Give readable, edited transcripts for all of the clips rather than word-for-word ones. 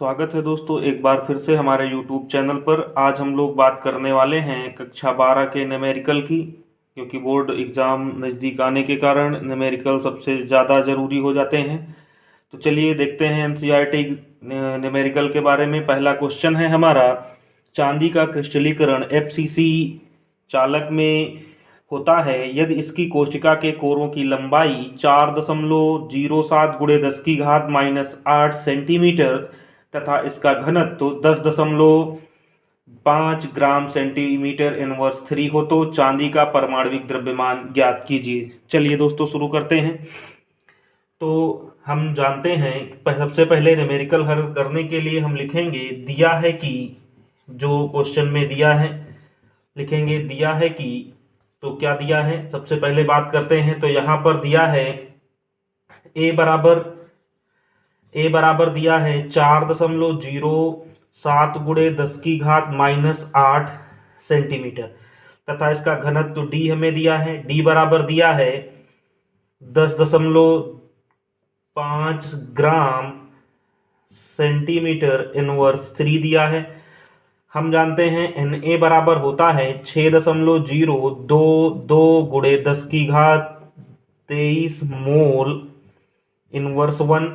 स्वागत है दोस्तों एक बार फिर से हमारे YouTube चैनल पर। आज हम लोग बात करने वाले हैं कक्षा 12 के न्यूमेरिकल की, क्योंकि बोर्ड एग्ज़ाम नज़दीक आने के कारण न्यूमेरिकल सबसे ज़्यादा ज़रूरी हो जाते हैं। तो चलिए देखते हैं एनसीईआरटी न्यूमेरिकल के बारे में। पहला क्वेश्चन है हमारा, चांदी का क्रिस्टलीकरण एफसीसी चालक में होता है यदि इसकी कोशिका के कोरों की लंबाई 4.07 गुणे 10 की घात -8 सेंटीमीटर तथा इसका घनत्व 10.5 ग्राम सेंटीमीटर इनवर्स 3 हो तो चांदी का परमाणविक द्रव्यमान ज्ञात कीजिए। चलिए दोस्तों शुरू करते हैं। तो हम जानते हैं सबसे पहले न्यूमेरिकल हल करने के लिए हम लिखेंगे दिया है कि, जो क्वेश्चन में दिया है लिखेंगे दिया है कि। तो क्या दिया है सबसे पहले बात करते हैं। तो यहाँ पर दिया है ए बराबर दिया है 4.07 गुणे 10 की घात -8 सेंटीमीटर तथा इसका घनत्व डी हमें दिया है। डी बराबर दिया है 10.5 ग्राम सेंटीमीटर इनवर्स 3 दिया है। हम जानते हैं एन ए बराबर होता है 6.022 गुणे 10 की घात 23 मोल इनवर्स 1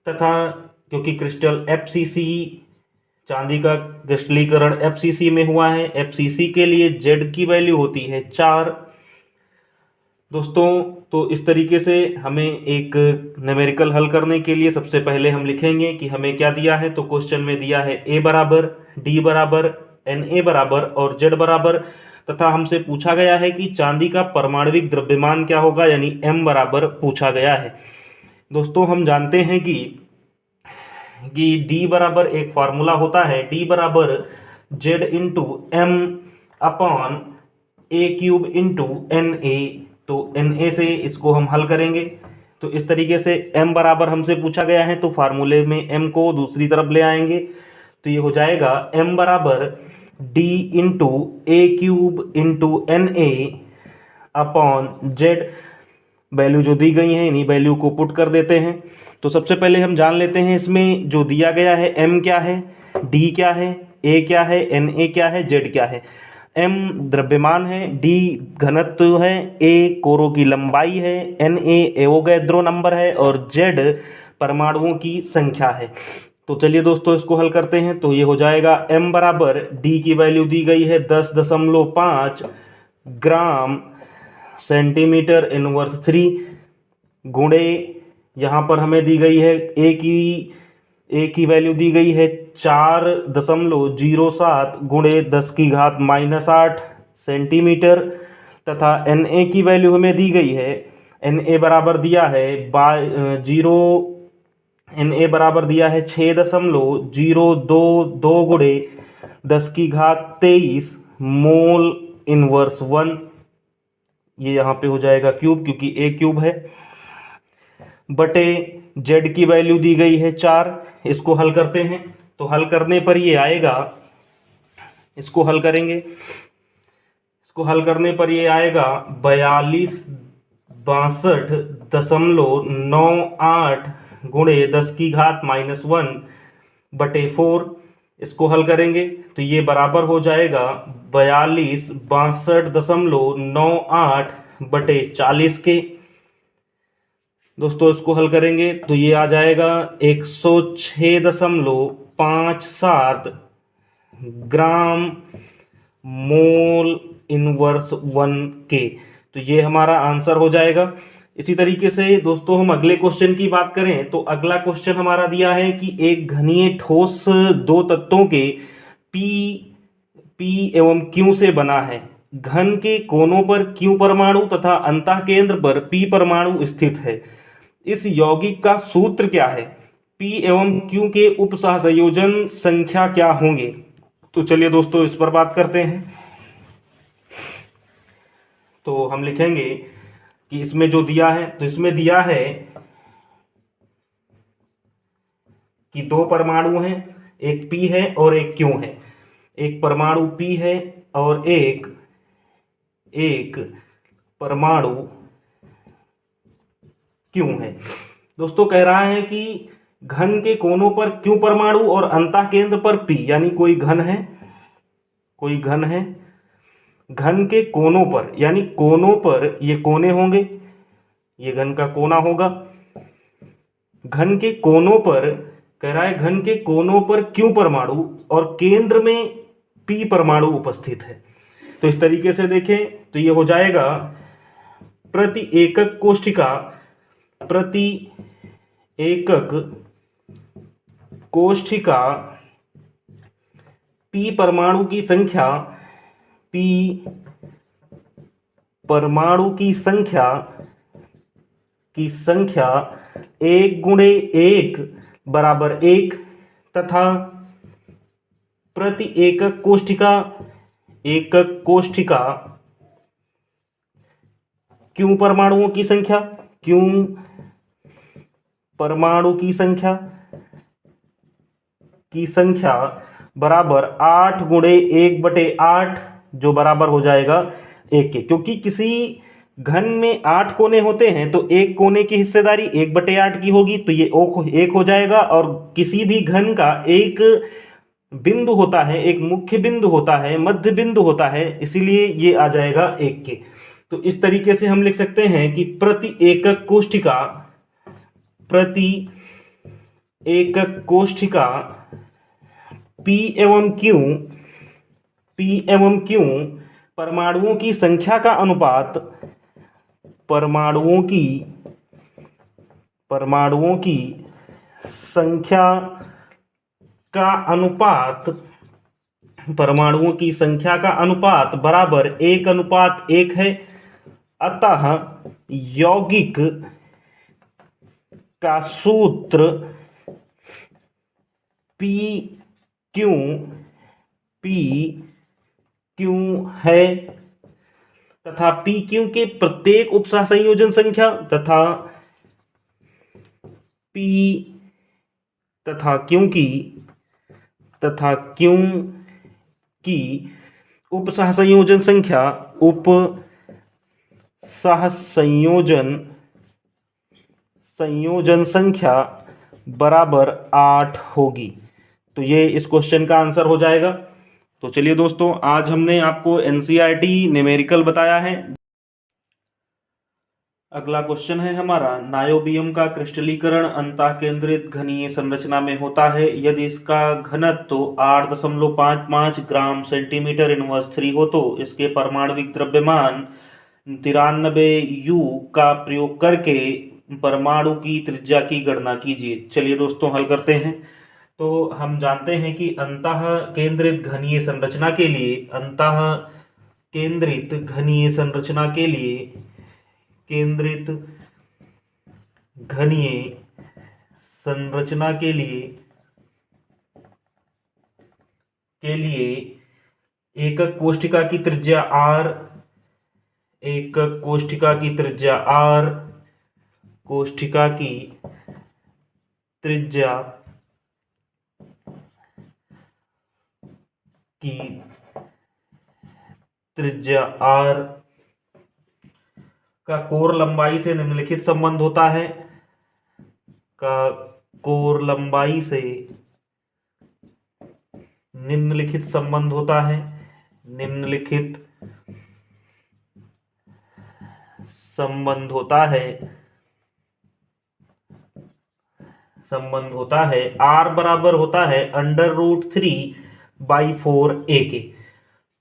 तथा क्योंकि क्रिस्टल एफसीसी चांदी का क्रिस्टलीकरण एफसीसी में हुआ है, एफसीसी के लिए जेड की वैल्यू होती है 4। दोस्तों तो इस तरीके से हमें एक न्यूमेरिकल हल करने के लिए सबसे पहले हम लिखेंगे कि हमें क्या दिया है। तो क्वेश्चन में दिया है ए बराबर, डी बराबर, एन ए बराबर और जेड बराबर तथा हमसे पूछा गया है कि चांदी का परमाणविक द्रव्यमान क्या होगा, यानी एम बराबर पूछा गया है। दोस्तों हम जानते हैं कि डी बराबर एक फार्मूला होता है, डी बराबर Z into M upon A cube into N A. तो एन ए से इसको हम हल करेंगे। तो इस तरीके से m बराबर हमसे पूछा गया है तो फार्मूले में m को दूसरी तरफ ले आएंगे। तो ये हो जाएगा m बराबर d into A cube into N A upon Z. Value जो दी गई है इन्हीं वैल्यू को पुट कर देते हैं। तो सबसे पहले हम जान लेते हैं इसमें जो दिया गया है m क्या है, d क्या है, a क्या है, एन ए क्या है, z क्या है। m द्रव्यमान है, d घनत्व है, a कोरों की लंबाई है, एन ए एवोगैड्रो नंबर है और z परमाणुओं की संख्या है। तो चलिए दोस्तों इसको हल करते हैं। तो ये हो जाएगा m बराबर d की वैल्यू दी गई है 10.5 ग्राम सेंटीमीटर इनवर्स 3 गुणे यहाँ पर हमें दी गई है ए की वैल्यू दी गई है 4.07 गुणे 10 की घात -8 सेंटीमीटर तथा एन ए की वैल्यू हमें दी गई है, एन ए बराबर दिया है 6.022 गुणे 10 की घात 23 मोल इनवर्स 1। ये यहाँ पे हो जाएगा क्यूब क्योंकि ए क्यूब है, बटे जेड की वैल्यू दी गई है 4। इसको हल करते हैं तो हल करने पर ये आएगा, इसको हल करेंगे, इसको हल करने पर ये आएगा 4262.98 गुणे 10 की घात -1 बटे 4। इसको हल करेंगे तो ये बराबर हो जाएगा 4262.98 बटे 40 के। दोस्तों इसको हल करेंगे तो ये आ जाएगा 106.57 ग्राम मोल इनवर्स 1 के। तो ये हमारा आंसर हो जाएगा। इसी तरीके से दोस्तों हम अगले क्वेश्चन की बात करें तो अगला क्वेश्चन हमारा दिया है कि एक घनीय ठोस दो तत्वों के पी एवं क्यू से बना है। घन के कोनों पर क्यू परमाणु तथा अंतः केंद्र पर पी परमाणु स्थित है। इस यौगिक का सूत्र क्या है? पी एवं क्यू के उप सहसंयोजन संख्या क्या होंगे? तो चलिए दोस्तों इस पर बात करते हैं। तो हम लिखेंगे कि इसमें जो दिया है, तो इसमें दिया है कि दो परमाणु हैं, एक पी है और एक क्यू है। एक परमाणु पी है और एक परमाणु क्यों है। दोस्तों कह रहा है कि घन के कोनों पर Q परमाणु और अंतः केंद्र पर P, यानी कोई घन है, कोई घन है, घन के कोनों पर, यानी कोनों पर ये कोने होंगे, ये घन का कोना होगा, घन के कोनों पर कह रहा है घन के कोनों पर Q परमाणु और केंद्र में P परमाणु उपस्थित है। तो इस तरीके से देखें तो ये हो जाएगा प्रति एकक कोष्ठिका, प्रति एकक कोष्ठिका P परमाणु की संख्या, P परमाणु की संख्या 1 गुणे 1 बराबर 1 तथा प्रति एकक कोष्ठिका Q परमाणुओं की संख्या, Q परमाणु की संख्या बराबर 8 गुणे 1/8, जो बराबर हो जाएगा 1 के। क्योंकि किसी घन में 8 कोने होते हैं तो एक कोने की हिस्सेदारी 1/8 की होगी, तो ये 1 हो जाएगा। और किसी भी घन का एक बिंदु होता है, एक मुख्य बिंदु होता है, मध्य बिंदु होता है, इसीलिए ये आ जाएगा 1 के। तो इस तरीके से हम लिख सकते हैं कि प्रति एकक कोष्ठिका P एवं Q परमाणुओं की संख्या का अनुपात, परमाणुओं की संख्या का अनुपात बराबर 1:1 है। अतः यौगिक का सूत्र PQ है तथा PQ के प्रत्येक उपसहसंयोजन संख्या तथा Q की उपसहसंयोजन संख्या बराबर 8 होगी। तो ये इस क्वेश्चन का आंसर हो जाएगा। तो चलिए दोस्तों, आज हमने आपको एनसीईआरटी न्यूमेरिकल बताया है। अगला क्वेश्चन है हमारा, नायोबियम का क्रिस्टलीकरण अंतःकेंद्रित घनीय संरचना में होता है यदि इसका घनत्व 8.55 ग्राम सेंटीमीटर इनवर्स 3 हो तो इसके परमाणविक द्रव्यमान 93 U का प्रयोग करके परमाणु की त्रिज्या की गणना कीजिए। चलिए दोस्तों, हल करते हैं। तो हम जानते हैं कि अंतः केंद्रित घनीय संरचना के लिए एकक कोष्ठिका की त्रिज्या R, कोष्ठिका की त्रिज्या R का कोर लंबाई से निम्नलिखित संबंध होता है, निम्नलिखित संबंध होता है R बराबर होता है √3/4 के।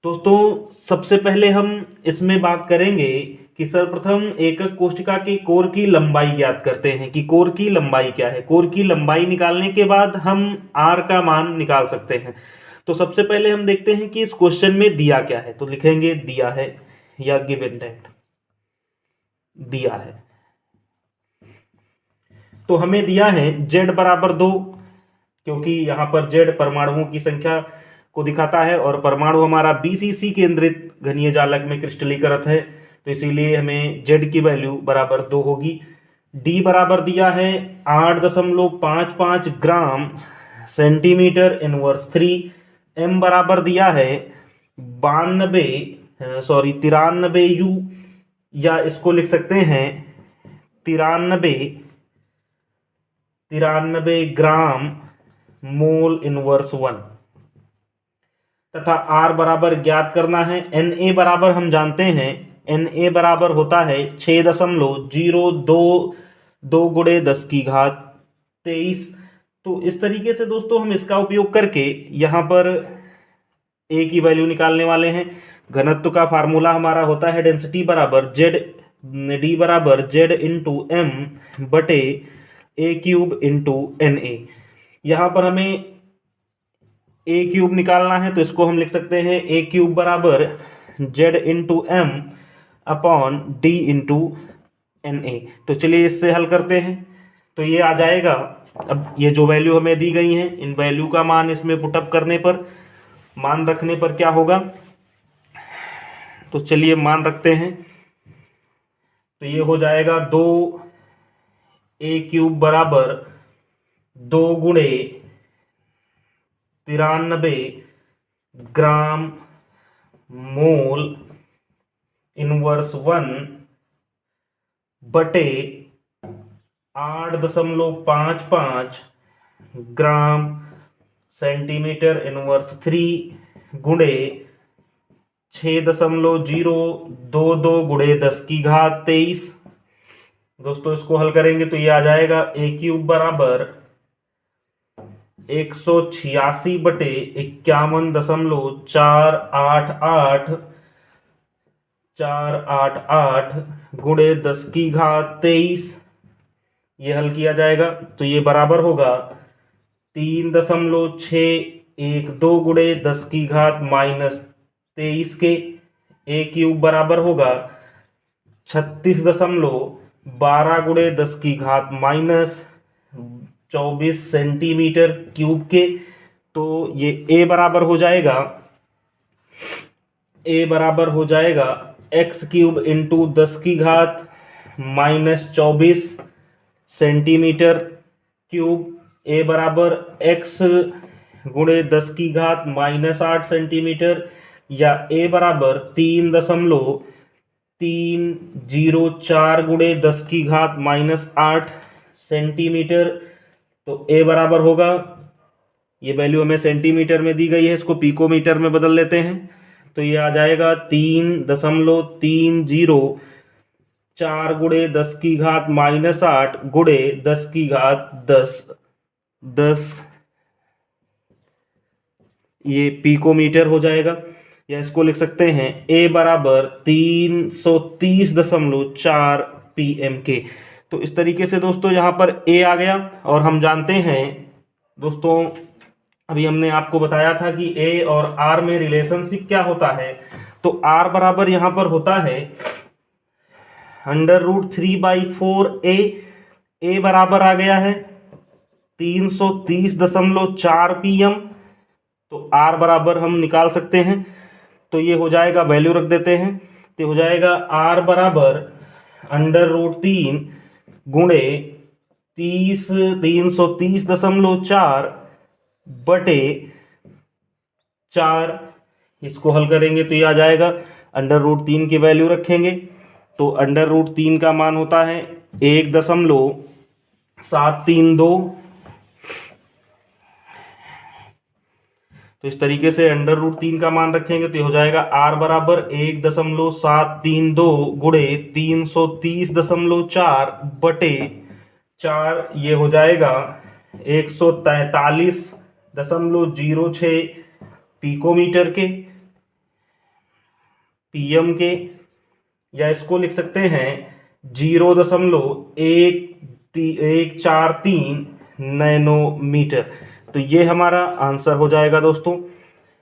दोस्तों, सबसे पहले हम इसमें बात करेंगे कि सर्वप्रथम एकक कोष्ठिका के कोर की लंबाई ज्ञात करते हैं कि कोर की लंबाई क्या है। कोर की लंबाई निकालने के बाद हम R का मान निकाल सकते हैं। तो सबसे पहले हम देखते हैं कि इस क्वेश्चन में दिया क्या है। तो लिखेंगे दिया है या गिवन दैट दिया है। तो हमें दिया है Z बराबर 2, क्योंकि यहां पर Z परमाणुओं की संख्या को दिखाता है और परमाणु हमारा BCC केंद्रित घनीय जालक में क्रिस्टलीकृत है, तो इसीलिए हमें Z की वैल्यू बराबर 2 होगी। D बराबर दिया है 8.55 ग्राम सेंटीमीटर इनवर्स 3। M बराबर दिया है 93 U, या इसको लिख सकते हैं 93 ग्राम मोल इनवर्स 1 तथा R बराबर ज्ञात करना है। Na बराबर हम जानते हैं, Na बराबर होता है 6.022 गुणे 10 की घात 23। तो इस तरीके से दोस्तों हम इसका उपयोग करके यहाँ पर A की वैल्यू निकालने वाले हैं। घनत्व का फार्मूला हमारा होता है डेंसिटी बराबर डी बराबर जेड इंटू एम बटे ए क्यूब इंटू Na। यहाँ पर हमें ए क्यूब निकालना है, तो इसको हम लिख सकते हैं ए क्यूब बराबर Z into M upon D into Na। तो चलिए इससे हल करते हैं। तो ये आ जाएगा, अब ये जो वैल्यू हमें दी गई है, इन वैल्यू का मान इसमें पुटअप करने पर, मान रखने पर क्या होगा, तो चलिए मान रखते हैं। तो ये हो जाएगा 2a³ बराबर 2 गुणे 93 ग्राम मोल इनवर्स 1 बटे 8.55 ग्राम सेंटीमीटर इनवर्स 3 गुणे 6.022 गुणे 10 की घात 23। दोस्तों इसको हल करेंगे तो ये आ जाएगा a³ बराबर 186 बटे 51.488 गुणे 10 की घात 23। ये हल किया जाएगा तो ये बराबर होगा 3.612 गुणे 10 की घात -23 के। a³ बराबर होगा 36.12 गुणे 10 की घात -24 सेंटीमीटर क्यूब के। तो ये a बराबर हो जाएगा x³ इंटू 10 की घात -24 सेंटीमीटर क्यूब। a बराबर x गुणे 10 की घात -8 सेंटीमीटर, या a बराबर 3.304 गुणे 10 की घात -8 सेंटीमीटर। तो a बराबर होगा, ये वैल्यू हमें सेंटीमीटर में दी गई है, इसको पिकोमीटर में बदल लेते हैं। तो ये आ जाएगा 3.304 गुणे 10 की घात -8 गुणे 10 की घात 10 ये पिकोमीटर हो जाएगा। या इसको लिख सकते हैं a बराबर 330.4 pm के। तो इस तरीके से दोस्तों यहाँ पर a आ गया। और हम जानते हैं दोस्तों, अभी हमने आपको बताया था कि a और r में रिलेशनशिप क्या होता है। तो r बराबर यहाँ पर होता है √3/4a। a बराबर आ गया है 330.4 pm। तो r बराबर हम निकाल सकते हैं, तो ये हो जाएगा, वैल्यू रख देते हैं, तो हो जाएगा r बराबर √3 गुणे 330.4 बटे 4। इसको हल करेंगे तो ये आ जाएगा, √3 की वैल्यू रखेंगे तो √3 का मान होता है 1.732। तो इस तरीके से √3 का मान रखेंगे तो ये हो जाएगा r बराबर 1.732 गुणे 330.4 बटे 4। ये हो जाएगा 143.06 पिकोमीटर के pm के। या इसको लिख सकते हैं 0.1143 नैनोमीटर। तो ये हमारा आंसर हो जाएगा दोस्तों।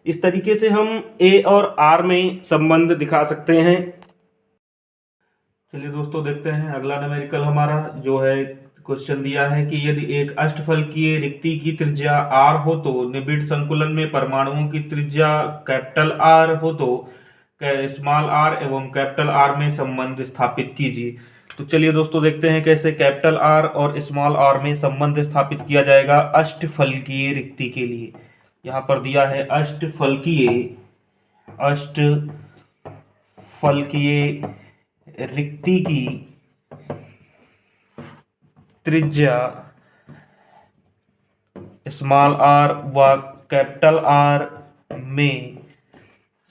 इस तरीके से हम a और r में संबंध दिखा सकते हैं। चलिए दोस्तों देखते हैं अगला न्यूमेरिकल हमारा जो है, क्वेश्चन दिया है कि यदि एक अष्टफलकीय रिक्ति की त्रिज्या r हो तो निबिड़ संकुलन में परमाणुओं की त्रिज्या कैपिटल R हो तो स्मॉल r एवं कैपिटल R में संबंध स्थापित कीजिए। तो चलिए दोस्तों देखते हैं कैसे कैपिटल R और स्मॉल r में संबंध स्थापित किया जाएगा अष्टफलकीय रिक्ति के लिए। यहाँ पर दिया है अष्टफलकीय रिक्ति की त्रिज्या स्मॉल आर व कैपिटल आर में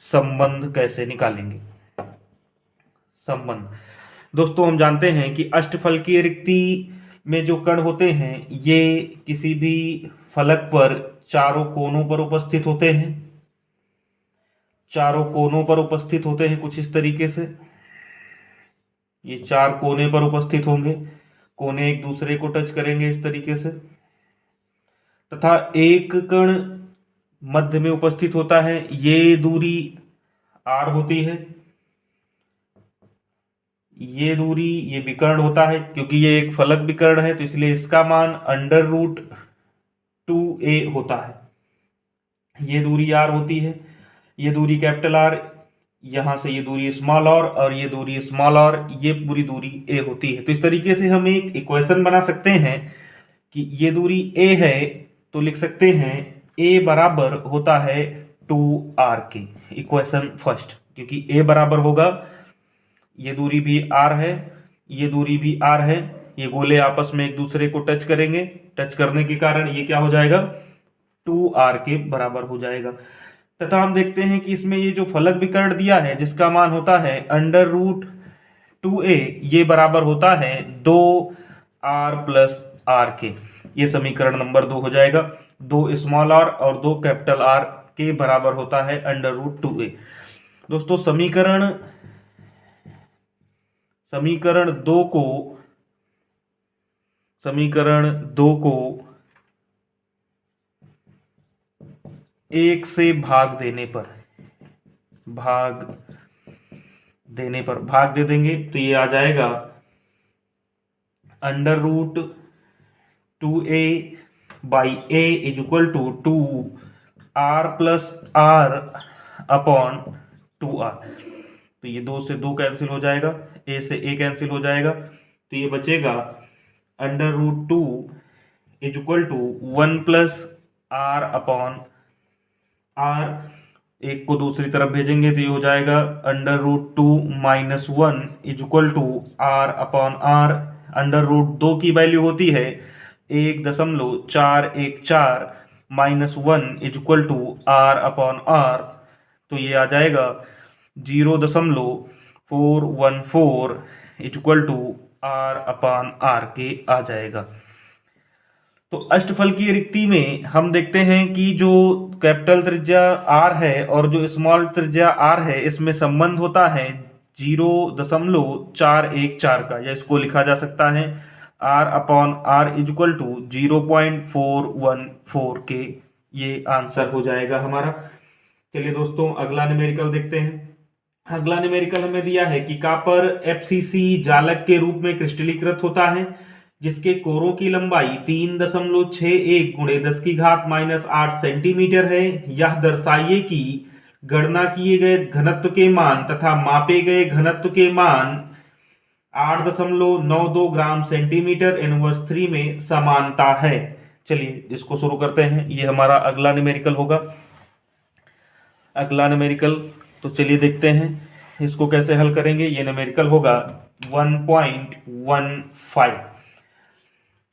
संबंध कैसे निकालेंगे। संबंध दोस्तों हम जानते हैं कि अष्टफलकीय रिक्ति में जो कण होते हैं ये किसी भी फलक पर चारों कोनों पर उपस्थित होते हैं। चारों कोनों पर उपस्थित होते हैं कुछ इस तरीके से, ये चार कोने पर उपस्थित होंगे, कोने एक दूसरे को टच करेंगे इस तरीके से, तथा एक कण मध्य में उपस्थित होता है, ये दूरी r होती है, ये दूरी ये विकर्ण होता है, क्योंकि ये एक फलक विकर्ण है तो इसलिए इसका मान √2a होता है। ये दूरी r होती है, ये दूरी कैपिटल R, यहां से ये दूरी स्मॉल और ये दूरी स्मॉल r, ये पूरी दूरी a होती है। तो इस तरीके से हम एक इक्वेशन बना सकते हैं कि ये दूरी a है तो लिख सकते हैं a बराबर होता है 2r के। इक्वेशन फर्स्ट, क्योंकि a बराबर होगा, ये दूरी भी r है, ये दूरी भी r है, ये गोले आपस में एक दूसरे को टच करेंगे, टच करने के कारण ये क्या हो जाएगा 2r के बराबर हो जाएगा। तथा हम देखते हैं कि इसमें ये जो फलक विकर्ण दिया है जिसका मान होता है √2a, ये बराबर होता है 2r + r के। ये समीकरण नंबर 2 हो जाएगा। 2 स्मॉल r और 2 कैपिटल R के बराबर होता है √2a। दोस्तों समीकरण 2 को 1 से भाग दे देंगे तो ये आ जाएगा √2a/a = 2r + r upon 2r। तो ये 2 से 2 कैंसिल हो जाएगा, a से a कैंसिल हो जाएगा, तो ये बचेगा √2 = 1 + r अपॉन r। एक को दूसरी तरफ भेजेंगे तो ये हो जाएगा √2 - 1 = r अपॉन r। √2 की वैल्यू होती है 1.414 - 1 = r अपॉन r, तो ये आ जाएगा 0.414 = r अपॉन r के आ जाएगा। तो अष्टफलकीय रिक्ति में हम देखते हैं कि जो कैपिटल त्रिज्या r है और जो स्मॉल त्रिज्या r है इसमें संबंध होता है 0.414 का, या इसको लिखा जा सकता है r अपॉन r = 0.414 के। ये आंसर हो जाएगा हमारा। चलिए दोस्तों अगला न्यूमेरिकल देखते हैं। अगला न्यूमेरिकल हमें दिया है कि कॉपर FCC जालक के रूप में क्रिस्टलीकृत होता है जिसके कोरों की लंबाई 3.61 × 10⁻⁸ सेंटीमीटर है। यह दर्शाइए कि गणना किए गए घनत्व के मान तथा मापे गए घनत्व के मान 8.92 ग्राम सेंटीमीटर इनवर्स 3 में समानता है। चलिए इसको शुरू करते हैं, ये हमारा अगला न्यूमेरिकल होगा। अगला न्यूमेरिकल तो चलिए देखते हैं इसको कैसे हल करेंगे। ये न्यूमेरिकल होगा 1.15।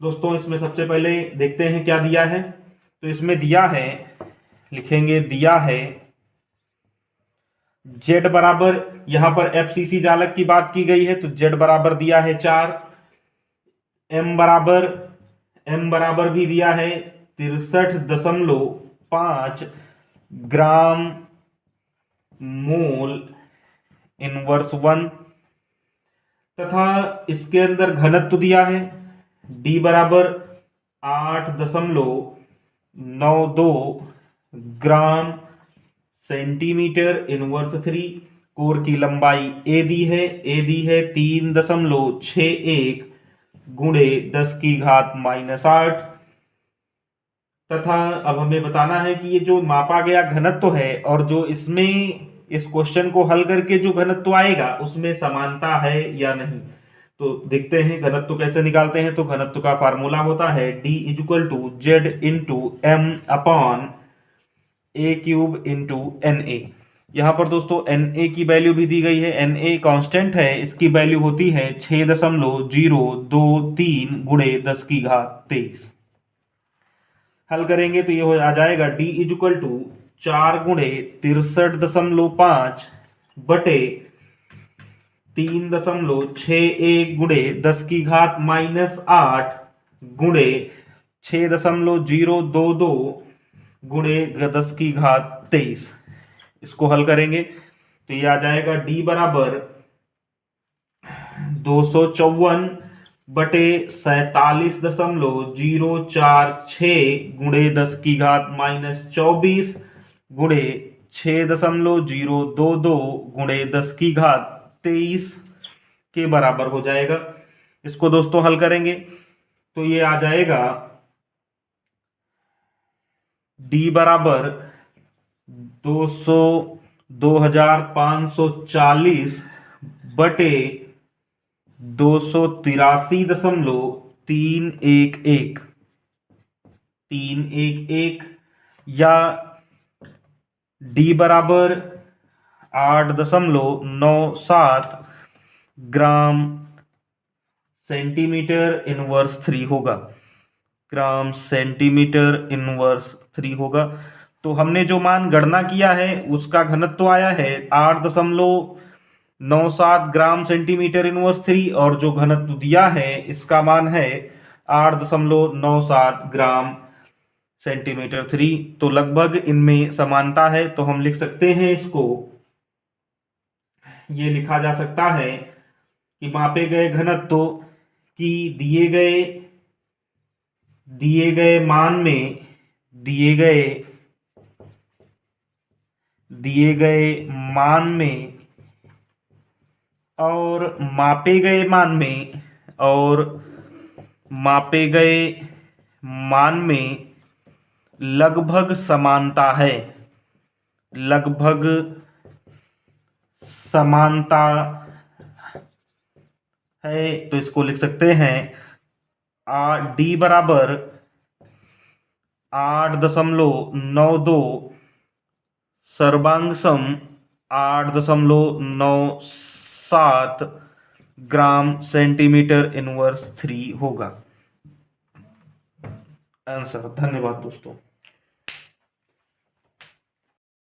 दोस्तों इसमें सबसे पहले देखते हैं क्या दिया है। तो इसमें दिया है, लिखेंगे दिया है z बराबर, यहां पर FCC जालक की बात की गई है तो z बराबर दिया है 4, m बराबर भी दिया है 63.5 ग्राम मोल इनवर्स 1, तथा इसके अंदर घनत्व दिया है d बराबर 8.92 ग्राम सेंटीमीटर इनवर्स 3। कोर की लंबाई a दी है 3.61 × 10⁻⁸। तथा अब हमें बताना है कि ये जो मापा गया घनत्व है और जो इसमें इस क्वेश्चन को हल करके जो घनत्व आएगा उसमें समानता है या नहीं। तो देखते हैं घनत्व कैसे निकालते हैं। तो घनत्व का फार्मूला होता है d = z × m upon a³ × na। यहाँ पर दोस्तों na की वैल्यू भी दी गई है, na कांस्टेंट है, इसकी वैल्यू होती है 6.023 × 10⁻23। हल करेंगे तो ये आ जाएगा d इजक्वल टू 4 × 63.5 बटे 3.61 × 10⁻⁻8 गुणे 6.022 गुणे 10⁻23। इसको हल करेंगे तो ये आ जाएगा d बराबर 254 बटे 47.046 गुणे 10⁻⁻24 गुणे 6.022 गुणे 10⁻23 के बराबर हो जाएगा। इसको दोस्तों हल करेंगे तो ये आ जाएगा d बराबर 2540 बटे 283.311 या d बराबर 8.97 ग्राम सेंटीमीटर इनवर्स 3 होगा। ग्राम सेंटीमीटर इनवर्स 3 होगा। तो हमने जो मान गणना किया है उसका घनत्व आया है 8.97 ग्राम सेंटीमीटर इनवर्स 3 और जो घनत्व दिया है इसका मान है 8.97 ग्राम सेंटीमीटर 3। तो लगभग इनमें समानता है तो हम लिख सकते हैं इसको, ये लिखा जा सकता है कि मापे गए घनत्व की दिए गए मान में दिए गए मान में और मापे गए मान में लगभग समानता है। तो इसको लिख सकते हैं d बराबर 8.92 सर्वांग सम 8.97 ग्राम सेंटीमीटर इनवर्स 3 होगा आंसर। धन्यवाद दोस्तों।